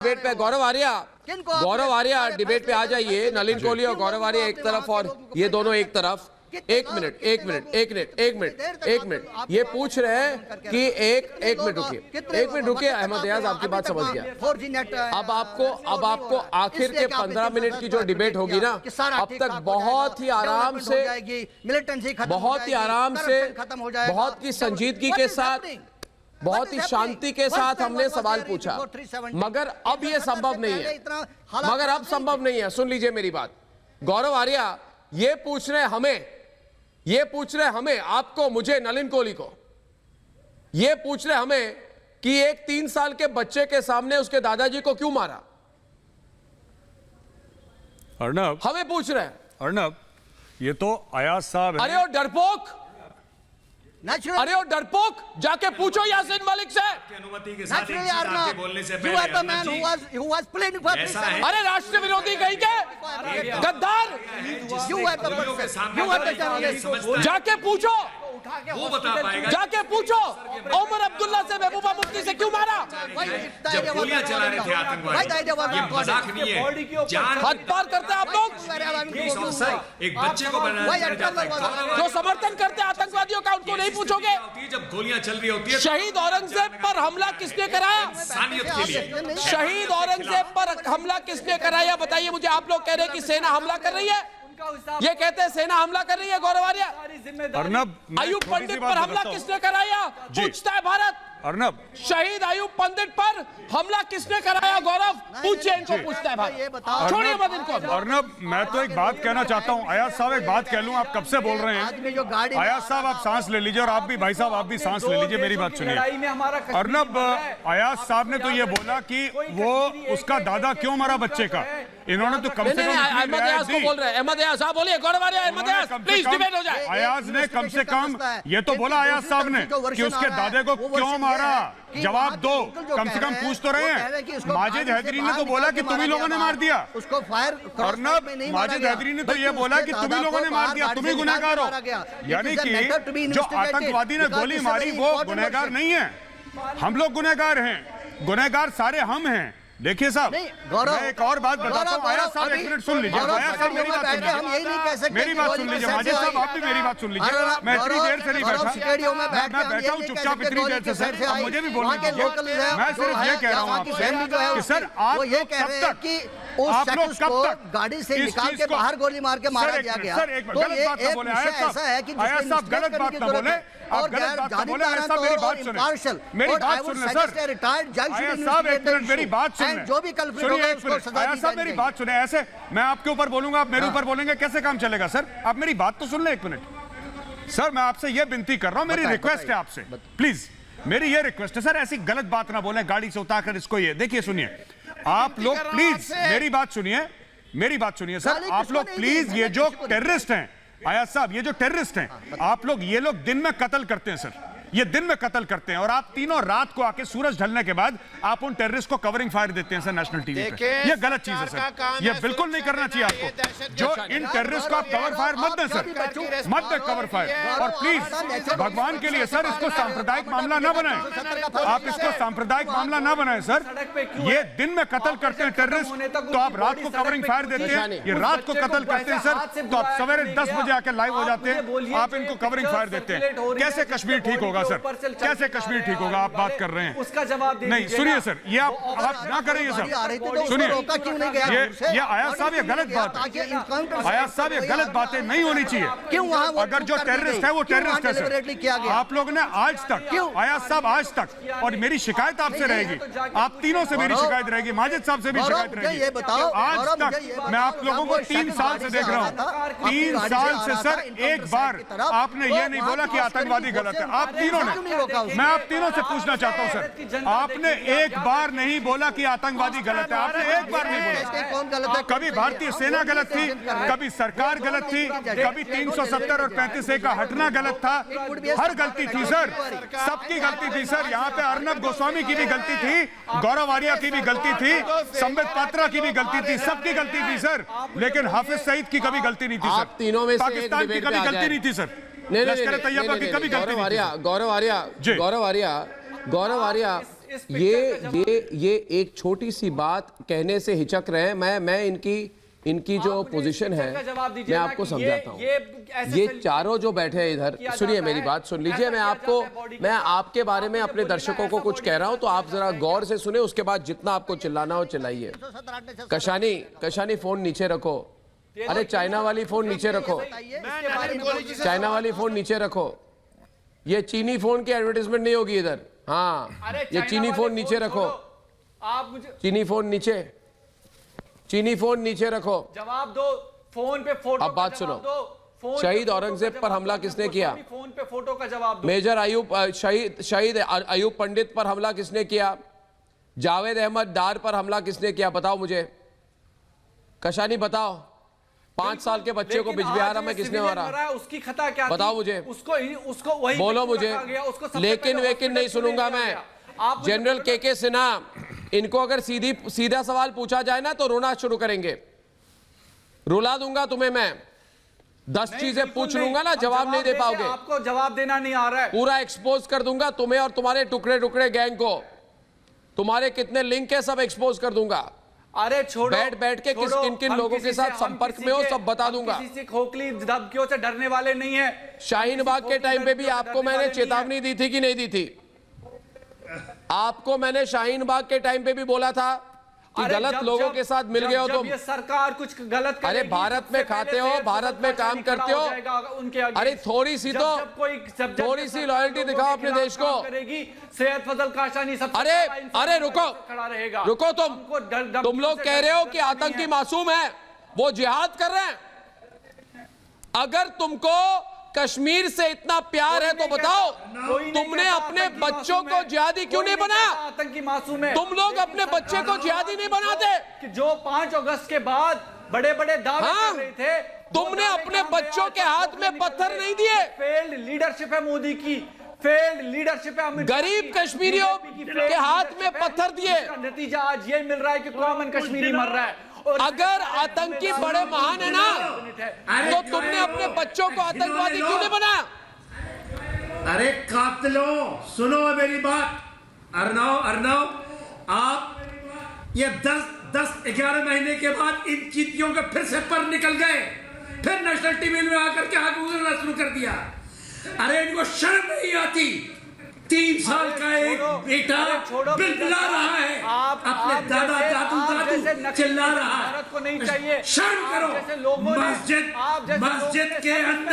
Debate पे गौरव Arya debate पे आ जाइए। नलिन कोहली और गौरव आर्या एक तरफ और ये दोनों एक तरफ। एक मिनट ये पूछ रहे हैं कि एक मिनट रुकिए अहमद रियाज, आपकी बात समझ गया। अब आपको आखिर के 15 मिनट की जो डिबेट होगी ना, अब तक बहुत ही आराम से बहुत ही संजीदगी के साथ, बहुत ही शांति के साथ हमने सवाल पूछा, मगर अब ये संभव नहीं है। सुन लीजिए मेरी बात। गौरव आर्या ये पूछ रहे हमें आपको, मुझे, नलिन कोहली को, ये पूछ रहे हमें कि एक 3 साल के बच्चे के सामने उसके दादाजी को क्यों मारा। अर्नब, हमें पूछ रहे हैं। अर्नब, ये तो अयाज साहब है। अरे ओ डरपोक, जाके पूछो यासीन मलिक से। अनुमति के साथ बोलने से पहले अरे राष्ट्र विरोधी कहीं के गद्दार, जाके पूछो, वो बता पाएगा। जाके पूछो उमर अब्दुल्ला से महबूबा मुफ्ती से क्यों मारा। जब गोलियां चला रहे थे आतंकवादी, ये मजाक नहीं है, जान हद पार करते हैं आप लोग। एक बच्चे को जो समर्थन करते हैं आतंकवादियों का, उनको नहीं पूछोगे। जब गोलियां चल रही होती है, शहीद औरंगजेब पर हमला किसने कराया? इंसानियत के लिए शहीद औरंगजेब पर हमला किसने कराया? बताइए मुझे। आप लोग कह रहे हैं कि सेना हमला कर रही है, ये कहते हैं सेना हमला कर रही है। गौरव आर्या, अर्नब, अयूब पंडित पर हमला किसने कराया? पूछता है भारत। अर्नब, शहीद अयूब पंडित पर हमला किसने कराया? गौरव पूछिए, इनको पूछता है भारत। छोड़िए मत इनको। अर्नब, मैं तो एक बात कहना चाहता हूं। अयाज साहब, एक बात कह लूं, आप कब से बोल रहे हैं। अयाज साहब, आप सांस ले लीजिए, और आप भी भाई साहब, आप भी सांस ले लीजिए, मेरी बात सुनिए। अर्नब, अयाज साहब ने तो ये बोला कि वो उसका दादा क्यों मारा बच्चे का। इन्होंने तो कम से कम अहमद रियाज को बोल रहे हैं। अहमद रियाज साहब बोलिए। गौरव आर्या, अहमद रियाज, प्लीज डिबेट हो जाए। अयाज ने कम से कम ये तो बोला, अयाज साहब ने, कि उसके दादे को क्यों मारा। जवाब दो, कम से कम पूछ तो रहे हैं। माजिद हैदरी ने तो बोला कि तुम ही लोगों ने मार दिया। उसको फायर अर्नब, माजिद हैदरी ने तो ये बोला कि तुम ही लोगों ने मार दिया, तुम ही गुनहगार हो। यानी कि जो आतंकवादी ने गोली मारी वो गुनहगार नहीं है, हम लोग गुनहगार हैं। गुनहगार सारे हम हैं। देखिए साहब, मैं एक और बात बताता हूँ। आया साहब, एक मिनट सुन लीजिए। आया साहब, मेरी बात सुन लीजिए, मेरी बात सुन लीजिए। माजिद साहब, आप भी मेरी बात सुन लीजिए। मैं इतनी देर से नहीं बैठा, मैं बैठा हूँ चुपचाप इतनी देर से। सर, अब मुझे भी बोलने दीजिए। मैं सिर्फ ये कह रहा हूँ आपसे कि सर, आप लोग कब तक गाड़ी से निकाल के बाहर गोली मार के मारा गया। सर, एक गलत बात ना बोले आया साहब, गलत बात ना बोले, आप गलत बात ना बोले। आया साहब, मेरी बात सुने, मेरी बात सुन ले सर। आया साहब, एक मिनट मेरी बात सुन, जो भी कल्प्रिट होगा उसको सजा दी साहब, मेरी बात सुने। ऐसे मैं आपके ऊपर बोलूंगा, आप मेरे ऊपर बोलेंगे, कैसे काम चलेगा सर? आप मेरी बात तो सुन ले एक मिनट। सर, मैं आपसे ये विनती कर रहा हूं, मेरी रिक्वेस्ट है आपसे, प्लीज मेरी ये रिक्वेस्ट है सर, ऐसी गलत बात ना बोलें। गाड़ी से उतारकर इसको ये देखिए, सुनिए आप लोग, प्लीज मेरी बात सुनिए, मेरी बात सुनिए सर। आप लोग प्लीज, ये जो टेररिस्ट हैं, आयाज साहब, ये जो टेररिस्ट हैं, आप लोग, ये लोग दिन में कत्ल करते हैं सर, ये दिन में कत्ल करते हैं, और आप तीनों रात को आके सूरज ढलने के बाद आप उन टेररिस्ट को कवरिंग फायर देते हैं सर नेशनल टीवी पे। ये गलत चीज है सर, ये बिल्कुल नहीं करना चाहिए आपको। जो इन टेररिस्ट को आप कवर फायर मत दें सर, मत दें कवर फायर। और प्लीज भगवान के लिए सर, इसको सांप्रदायिक मामला ना बनाएं, आप इसको सांप्रदायिक मामला ना बनाएं सर। ये दिन में कत्ल करते हैं टेररिस्ट, तो आप रात को कवरिंग फायर देते हैं। ये रात को कत्ल करते हैं सर, तो आप सवेरे 10 बजे आके लाइव हो जाते हैं, आप इनको कवरिंग फायर देते हैं। कैसे कश्मीर ठीक होगा सर? कैसे कश्मीर ठीक होगा? आप बात कर रहे हैं, उसका जवाब नहीं। सुनिए सर, ये आप ना करें ये सर, सुनिए। ये आयाज साहब, ये गलत बात है। आयाज साहब, ये गलत बातें नहीं होनी चाहिए। अगर जो टेररिस्ट है वो टेररिस्ट है सर। आप लोग ने आज तक, आयाज साहब, आज तक, और मेरी शिकायत आपसे रहेगी, आप तीनों से मेरी शिकायत रहेगी, माजिद साहब से भी शिकायत रहेगी। आज तक मैं आप लोगों को 3 साल से देख रहा हूँ, 3 साल से सर, एक बार आपने ये नहीं बोला कि आतंकवादी गलत है। आप तीनों ने, मैं आप तीनों से पूछना चाहता हूं सर, आपने एक बार नहीं बोला कि आतंकवादी गलत है, आपने एक बार नहीं बोला। कभी भारतीय सेना गलत थी, कभी सरकार गलत थी, कभी 370 और 35A का हटना गलत था। हर गलती थी सर, सबकी गलती थी सर। यहाँ पे अर्नब गोस्वामी की भी गलती थी, गौरव आर्या की भी गलती थी, संबित पात्रा की भी गलती थी, सबकी गलती थी सर। लेकिन हाफिज सईद की कभी गलती नहीं थी सर, तीनों में से पाकिस्तान की कभी गलती नहीं थी सर, लश्कर तैयबा की कभी गलती नहीं थी। गौरव आर्या ये एक छोटी सी बात कहने से हिचक रहे हैं। मैं इनकी जो पोजीशन है मैं आपको समझाता हूँ। ये चारों जो बैठे हैं इधर, सुनिए मेरी बात सुन लीजिए। मैं आपके बारे में अपने दर्शकों को कुछ कह रहा हूं तो आप जरा गौर से सुने, उसके बाद जितना आपको चिल्लाना हो चिल्लाइए। कशानी फोन नीचे रखो। अरे चाइना वाली फोन नीचे रखो, चाइना वाली फोन नीचे रखो। ये चीनी फोन की एडवर्टाइजमेंट नहीं होगी इधर। हाँ, ये चीनी फोन नीचे रखो। आप मुझे चीनी फोन नीचे रखो। जवाब दो। फोन पे फोटो अब बात सुनो। शहीद औरंगजेब पर हमला किसने किया? फोन पे फोटो का जवाब दो। मेजर शहीद अयूब पंडित पर हमला किसने किया? जावेद अहमद डार पर हमला किसने किया? बताओ मुझे, कशानी बताओ। 5 साल के बच्चे को बिजबिहारा में किसने मारा? उसकी खता क्या थी? बताओ मुझे, उसको वही बोलो मुझे। लेकिन नहीं सुनूंगा मैं। जनरल के सिन्हा, इनको अगर सीधा सवाल पूछा जाए ना तो रोना शुरू करेंगे। रुला दूंगा तुम्हें मैं। 10 चीजें पूछ लूंगा ना, जवाब नहीं दे पाओगे। आपको जवाब देना नहीं आ रहा है। पूरा एक्सपोज कर दूंगा तुम्हें और तुम्हारे टुकड़े गैंग को। तुम्हारे कितने लिंक है सब एक्सपोज कर दूंगा। अरे छोड़ो, बैठ के किन लोगों के साथ संपर्क में हो सब बता दूंगा। किसी से खोखली धमकियों से डरने वाले नहीं है। शाहीन बाग के टाइम पे भी आपको मैंने चेतावनी दी थी कि नहीं दी थी? आपको मैंने शाहीन बाग के टाइम पे भी बोला था कि गलत लोगों के साथ मिल गए हो तुम। ये सरकार कुछ गलत करेगी, अरे भारत में खाते हो, भारत में काम करते हो। अरे थोड़ी सी लॉयल्टी दिखाओ अपने देश को। सैयद फजल काशानी सब। अरे रुको तुम लोग कह रहे हो कि आतंकी मासूम है, वो जिहाद कर रहे हैं। अगर तुमको कश्मीर से इतना प्यार है तो बताओ, तुमने अपने बच्चों को जिहादी क्यों नहीं बनाया? आतंकी मासूम है। तुम लोग अपने बच्चे को जिहादी नहीं बनाते कि जो 5 अगस्त के बाद बड़े दावे कर रहे थे। तुमने अपने बच्चों के हाथ में पत्थर नहीं दिए। फेल्ड लीडरशिप है मोदी की, फेल्ड लीडरशिप है। गरीब कश्मीरियों के हाथ में पत्थर दिए। नतीजा आज ये मिल रहा है कि कॉमन कश्मीरी मर रहा है। अगर आतंकी बड़े महान है ना, तो तुमने अपने बच्चों को आतंकवादी क्यों नहीं बनाया? अरे कातिलों, सुनो मेरी बात। अर्नव, आप ये 10-11 महीने के बाद इन चीटियों के फिर से पर निकल गए, फिर नेशनल टीवी में आकर के हाथ उगलना शुरू कर दिया। अरे इनको शर्म नहीं आती? 3 साल का एक बेटा बिलबिला रहा है, अपने दादा दादू चिल्ला रहा है। को नहीं चाहिए। शर्म करो। मस्जिद के अंदर